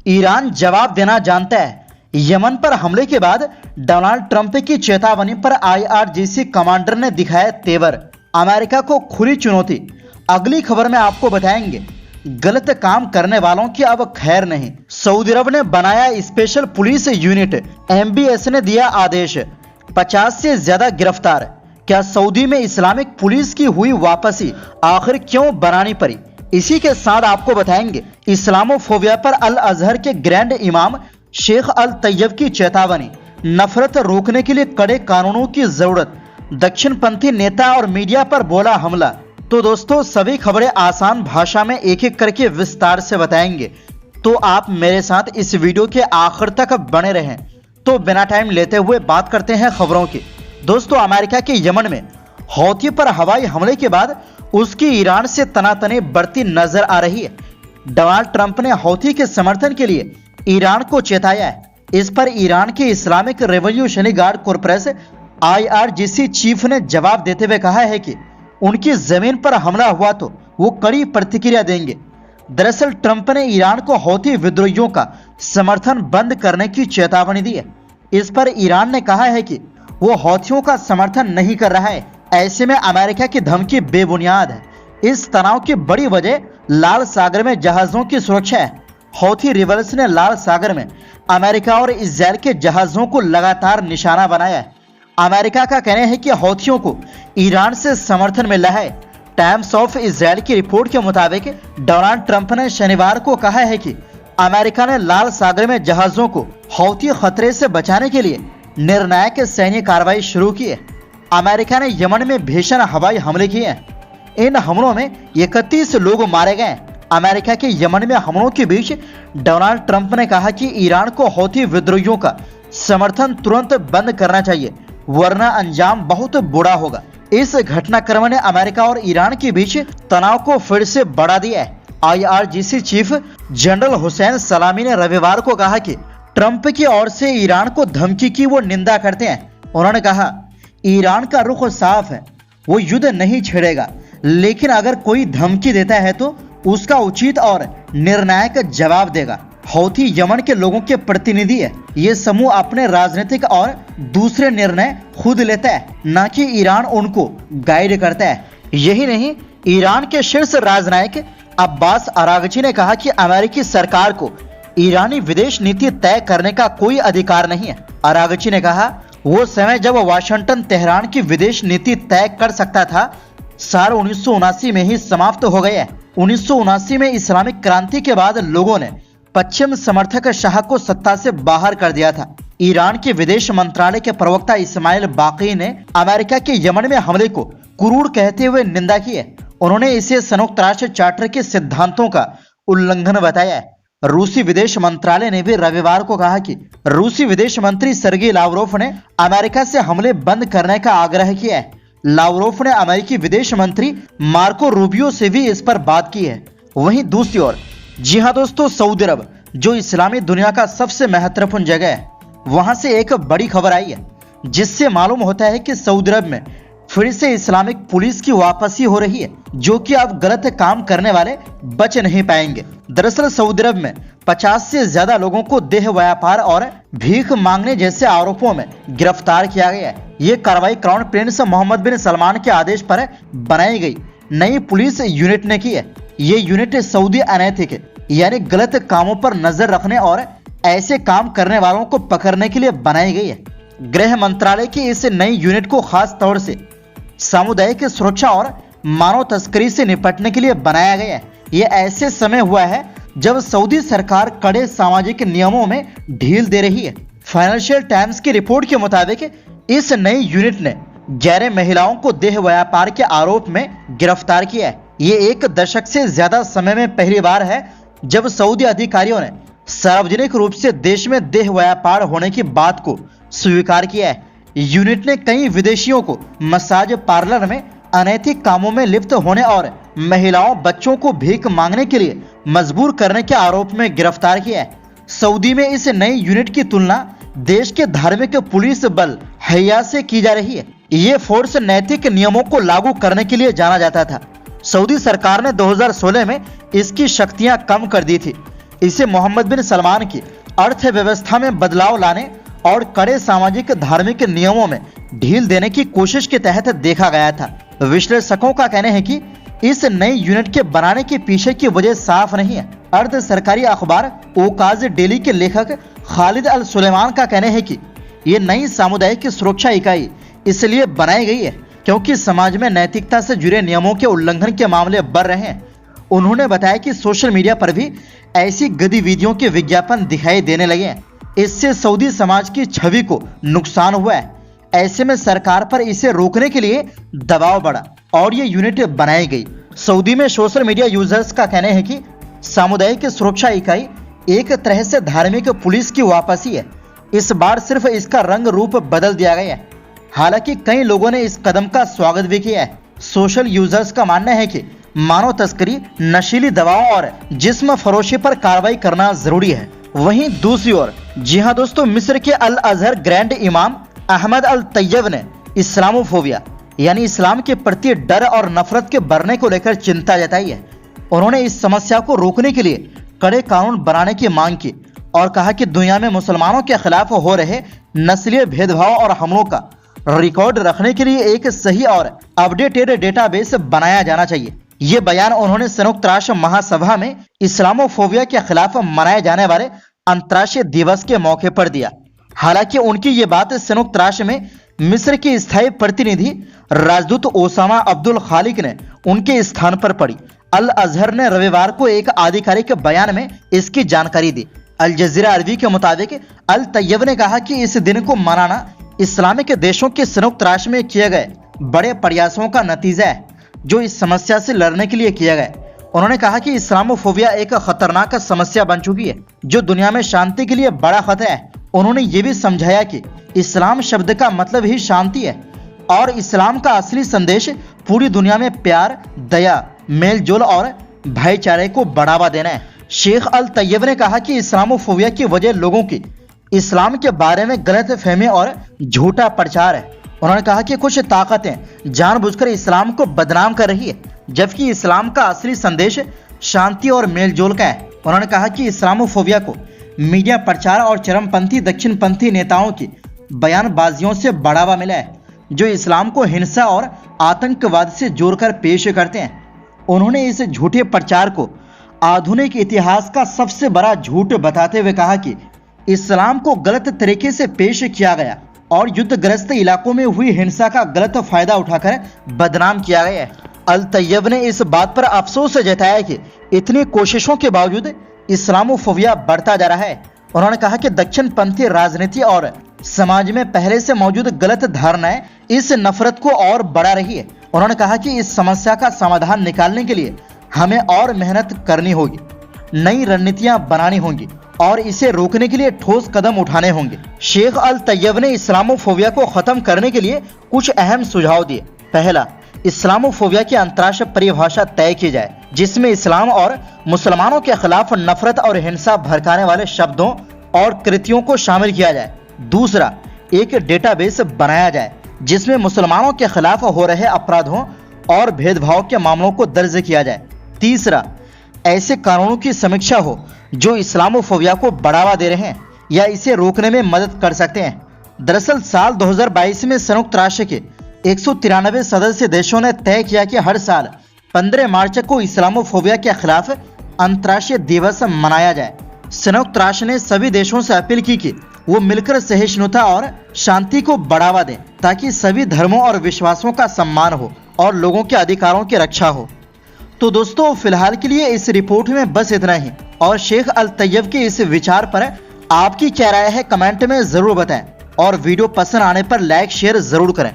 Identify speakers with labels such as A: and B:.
A: Iran जवाब देना जानता है। यमन पर हमले के बाद डोनाल्ड ट्रंप की चेतावनी पर आईआरजीसी कमांडर ने दिखाया तेवर, अमेरिका को खुली चुनौती। अगली खबर में आपको बताएंगे गलत काम करने वालों की अब खैर नहीं। सऊदी अरब ने बनाया स्पेशल पुलिस यूनिट, एमबीएस ने दिया आदेश, 50 से ज्यादा गिरफ्तार। क्या सऊदी में इस्लामिक पुलिस की हुई वापसी, आखिर क्यों बनानी पड़ी? इसी के साथ आपको बताएंगे इस्लामोफोबिया पर अल अजहर के ग्रैंड इमाम शेख अल तैयब की चेतावनी, नफरत रोकने के लिए कड़े कानूनों की जरूरत, दक्षिणपंथी नेता और मीडिया पर बोला हमला। तो दोस्तों सभी खबरें आसान भाषा में एक एक करके विस्तार से बताएंगे, तो आप मेरे साथ इस वीडियो के आखिर तक बने रहें। तो बिना टाइम लेते हुए बात करते हैं खबरों की। दोस्तों अमेरिका के यमन में हौथी पर हवाई हमले के बाद उसकी ईरान से तनातनी बढ़ती नजर आ रही है। डोनाल्ड ट्रंप ने हौथी के समर्थन के लिए ईरान को चेताया है। इस पर ईरान के Islamic revolutionary guard corpus IRGC chief ने जवाब देते हुए कहा है कि उनकी जमीन पर हमला हुआ तो वो कड़ी प्रतिक्रिया देंगे। दरअसल ट्रंप ने ईरान को हौथी विद्रोहियों का समर्थन बंद करने की चेतावनी दी है। इस पर ईरान ने कहा है कि वो हौथियों का समर्थन नहीं कर रहा है। ऐसे में अमेरिका की धमकी बेबुनियाद है। इस तनाव की बड़ी वजह लाल सागर में जहाजों की सुरक्षा है। हौथी रिबल्स ने लाल सागर में अमेरिका और इजराइल के जहाजों को लगातार निशाना बनाया है। अमेरिका का कहना है कि हौथियों को ईरान से समर्थन मिल रहा है। टाइम्स ऑफ इजराइल की रिपोर्ट के मुताबिक डोनाल्ड ट्रंप ने शनिवार को कहा है कि अमेरिका ने लाल सागर में जहाजों को हौथी खतरे से बचाने के लिए निर्णायक सैन्य कार्रवाई शुरू की है। अमेरिका ने यमन में भीषण हवाई हमले किए हैं। इन हमलों में 31 लोग मारे गए। अमेरिका के यमन में हमलों के बीच डोनाल्ड ट्रंप ने कहा कि ईरान को हौथी विद्रोहियों का समर्थन तुरंत बंद करना चाहिए, वरना अंजाम बहुत बुरा होगा। इस घटनाक्रम ने अमेरिका और ईरान के बीच तनाव को फिर से बढ़ा दिया है। आईआरजीसी चीफ जनरल हुसैन सलामी ने रविवार को कहा कि ट्रंप की ओर से ईरान को धमकी की वो निंदा करते हैं। उन्होंने कहा ईरान का रुख साफ है, वो युद्ध नहीं छेड़ेगा, लेकिन अगर कोई धमकी देता है तो उसका उचित और निर्णायक जवाब देगा। हौथी यमन के लोगों के प्रतिनिधि है। ये समूह अपने राजनीतिक और दूसरे निर्णय खुद लेता है, न कि ईरान उनको गाइड करता है। यही नहीं, ईरान के शीर्ष राजनयिक अब्बास अरागची ने कहा कि अमेरिकी सरकार को ईरानी विदेश नीति तय करने का कोई अधिकार नहीं है। अरागची ने कहा वो समय जब वाशिंगटन तेहरान की विदेश नीति तय कर सकता था साल 1979 में ही समाप्त हो गया है। 1979 में इस्लामिक क्रांति के बाद लोगों ने पश्चिम समर्थक शाह को सत्ता से बाहर कर दिया था। ईरान के विदेश मंत्रालय के प्रवक्ता इस्माइल बाकी ने अमेरिका के यमन में हमले को क्रूर कहते हुए निंदा की है। उन्होंने इसे संयुक्त राष्ट्र चार्टर के सिद्धांतों का उल्लंघन बताया है। रूसी विदेश मंत्रालय ने भी रविवार को कहा कि रूसी विदेश मंत्री सर्गेई लावरोव ने अमेरिका से हमले बंद करने का आग्रह किया है। लावरोव ने अमेरिकी विदेश मंत्री मार्को रूबियो से भी इस पर बात की है। वहीं दूसरी ओर जी हां दोस्तों, सऊदी अरब जो इस्लामी दुनिया का सबसे महत्वपूर्ण जगह है, वहां से एक बड़ी खबर आई है जिससे मालूम होता है कि सऊदी अरब में फिर से इस्लामिक पुलिस की वापसी हो रही है, जो कि अब गलत काम करने वाले बच नहीं पाएंगे। दरअसल सऊदी अरब में 50 से ज्यादा लोगों को देह व्यापार और भीख मांगने जैसे आरोपों में गिरफ्तार किया गया है। ये कार्रवाई क्राउन प्रिंस मोहम्मद बिन सलमान के आदेश पर बनाई गई नई पुलिस यूनिट ने की है। ये यूनिट सऊदी अनैतिक यानी गलत कामों पर नजर रखने और ऐसे काम करने वालों को पकड़ने के लिए बनाई गई है। गृह मंत्रालय की इस नई यूनिट को खास तौर से सामुदायिक सुरक्षा और मानव तस्करी से निपटने के लिए बनाया गया है। ये ऐसे समय हुआ है जब सऊदी सरकार कड़े सामाजिक नियमों में ढील दे रही है। फाइनेंशियल टाइम्स की रिपोर्ट के मुताबिक इस नई यूनिट ने 11 महिलाओं को देह व्यापार के आरोप में गिरफ्तार किया है। ये एक दशक से ज्यादा समय में पहली बार है जब सऊदी अधिकारियों ने सार्वजनिक रूप से देश में देह व्यापार होने की बात को स्वीकार किया है। यूनिट ने कई विदेशियों को मसाज पार्लर में अनैतिक कामों में लिप्त होने और महिलाओं बच्चों को भीख मांगने के लिए मजबूर करने के आरोप में गिरफ्तार किया है। सऊदी में इस नई यूनिट की तुलना देश के धार्मिक पुलिस बल हया से की जा रही है। ये फोर्स नैतिक नियमों को लागू करने के लिए जाना जाता था। सऊदी सरकार ने 2016 में इसकी शक्तियां कम कर दी थी। इसे मोहम्मद बिन सलमान की अर्थव्यवस्था में बदलाव लाने और कड़े सामाजिक धार्मिक नियमों में ढील देने की कोशिश के तहत देखा गया था। विश्लेषकों का कहना है कि इस नई यूनिट के बनाने के पीछे की वजह साफ नहीं है। अर्ध सरकारी अखबार ओकाज डेली के लेखक खालिद अल सुलेमान का कहना है कि ये नई सामुदायिक सुरक्षा इकाई इसलिए बनाई गई है क्योंकि समाज में नैतिकता से जुड़े नियमों के उल्लंघन के मामले बढ़ रहे हैं। उन्होंने बताया कि सोशल मीडिया पर भी ऐसी गतिविधियों के विज्ञापन दिखाई देने लगे हैं। इससे सऊदी समाज की छवि को नुकसान हुआ है। ऐसे में सरकार पर इसे रोकने के लिए दबाव बढ़ा और ये यूनिट बनाई गई। सऊदी में सोशल मीडिया यूजर्स का कहना है कि सामुदायिक सुरक्षा इकाई एक तरह से धार्मिक पुलिस की वापसी है। इस बार सिर्फ इसका रंग रूप बदल दिया गया है। हालांकि कई लोगों ने इस कदम का स्वागत भी किया है। सोशल यूजर्स का मानना है कि मानव तस्करी, नशीली दवाओं और जिस्म फरोशी पर कार्रवाई करना जरूरी है। वहीं दूसरी ओर जी हां दोस्तों, मिस्र के अल अजहर ग्रैंड इमाम अहमद अल तैयब ने इस्लामोफोबिया यानी इस्लाम के प्रति डर और नफरत के बढ़ने को लेकर चिंता जताई है। उन्होंने इस समस्या को रोकने के लिए कड़े कानून बनाने की मांग की और कहा कि दुनिया में मुसलमानों के खिलाफ हो रहे नस्लीय भेदभाव और हमलों का रिकॉर्ड रखने के लिए एक सही और अपडेटेड डेटाबेस बनाया जाना चाहिए। ये बयान उन्होंने संयुक्त राष्ट्र महासभा में इस्लामोफोबिया के खिलाफ मनाए जाने वाले अंतर्राष्ट्रीय दिवस के मौके पर दिया। हालांकि उनकी ये बात संयुक्त राष्ट्र में मिस्र के स्थायी प्रतिनिधि राजदूत ओसामा अब्दुल खालिक ने उनके स्थान पर पड़ी। अल अजहर ने रविवार को एक आधिकारिक बयान में इसकी जानकारी दी। अल जजीरा अरबी के मुताबिक अल तैयब ने कहा कि इस दिन को मनाना इस्लामिक देशों के संयुक्त राष्ट्र में किए गए बड़े प्रयासों का नतीजा है जो इस समस्या से लड़ने के लिए किया गया। उन्होंने कहा कि इस्लामोफोबिया एक खतरनाक समस्या बन चुकी है जो दुनिया में शांति के लिए बड़ा खतरा है। उन्होंने ये भी समझाया कि इस्लाम शब्द का मतलब ही शांति है और इस्लाम का असली संदेश पूरी दुनिया में प्यार, दया, मेलजोल और भाईचारे को बढ़ावा देना है। शेख अल तैयब ने कहा कि इस्लामोफोबिया की वजह लोगों की इस्लाम के बारे में गलत फहमी और झूठा प्रचार है। उन्होंने कहा कि कुछ ताकतें जानबूझकर इस्लाम को बदनाम कर रही है जबकि इस्लाम का असली संदेश शांति और मेलजोल का है। उन्होंने कहा कि इस्लामोफोबिया को मीडिया प्रचार और चरमपंथी दक्षिणपंथी नेताओं की बयानबाजियों से बढ़ावा मिला है जो इस्लाम को हिंसा और आतंकवाद से जोड़कर पेश करते हैं। उन्होंने इस झूठे प्रचार को आधुनिक इतिहास का सबसे बड़ा झूठ बताते हुए कहा कि इस्लाम को गलत तरीके से पेश किया गया और युद्धग्रस्त इलाकों में हुई हिंसा का गलत फायदा उठाकर बदनाम किया गया है। अल तैयब ने इस बात पर अफसोस जताया कि इतनी कोशिशों के बावजूद इस्लामोफोबिया बढ़ता जा रहा है। उन्होंने कहा कि दक्षिणपंथी राजनीति और समाज में पहले से मौजूद गलत धारणाएं इस नफरत को और बढ़ा रही है। उन्होंने कहा कि इस समस्या का समाधान निकालने के लिए हमें और मेहनत करनी होगी, नई रणनीतियां बनानी होंगी और इसे रोकने के लिए ठोस कदम उठाने होंगे। शेख अल तैयब ने इस्लामोफोबिया को खत्म करने के लिए कुछ अहम सुझाव दिए। पहला, इस्लामोफोबिया की अंतर्राष्ट्रीय परिभाषा तय की जाए जिसमें इस्लाम और मुसलमानों के खिलाफ नफरत और हिंसा भड़काने वाले शब्दों और कृतियों को शामिल किया जाए। दूसरा, एक डेटाबेस बनाया जाए जिसमें मुसलमानों के खिलाफ हो रहे अपराधों और भेदभाव के मामलों को दर्ज किया जाए। तीसरा, ऐसे कानूनों की समीक्षा हो जो इस्लामोफोबिया को बढ़ावा दे रहे हैं या इसे रोकने में मदद कर सकते हैं। दरअसल साल 2022 में संयुक्त राष्ट्र के 193 सदस्य देशों ने तय किया कि हर साल 15 मार्च को इस्लामोफोबिया के खिलाफ अंतर्राष्ट्रीय दिवस मनाया जाए। संयुक्त राष्ट्र ने सभी देशों से अपील की कि वो मिलकर सहिष्णुता और शांति को बढ़ावा दें ताकि सभी धर्मों और विश्वासों का सम्मान हो और लोगों के अधिकारों की रक्षा हो। तो दोस्तों, फिलहाल के लिए इस रिपोर्ट में बस इतना ही और शेख अल तैयब के इस विचार पर आपकी क्या राय है कमेंट में जरूर बताएं और वीडियो पसंद आने पर लाइक शेयर जरूर करें।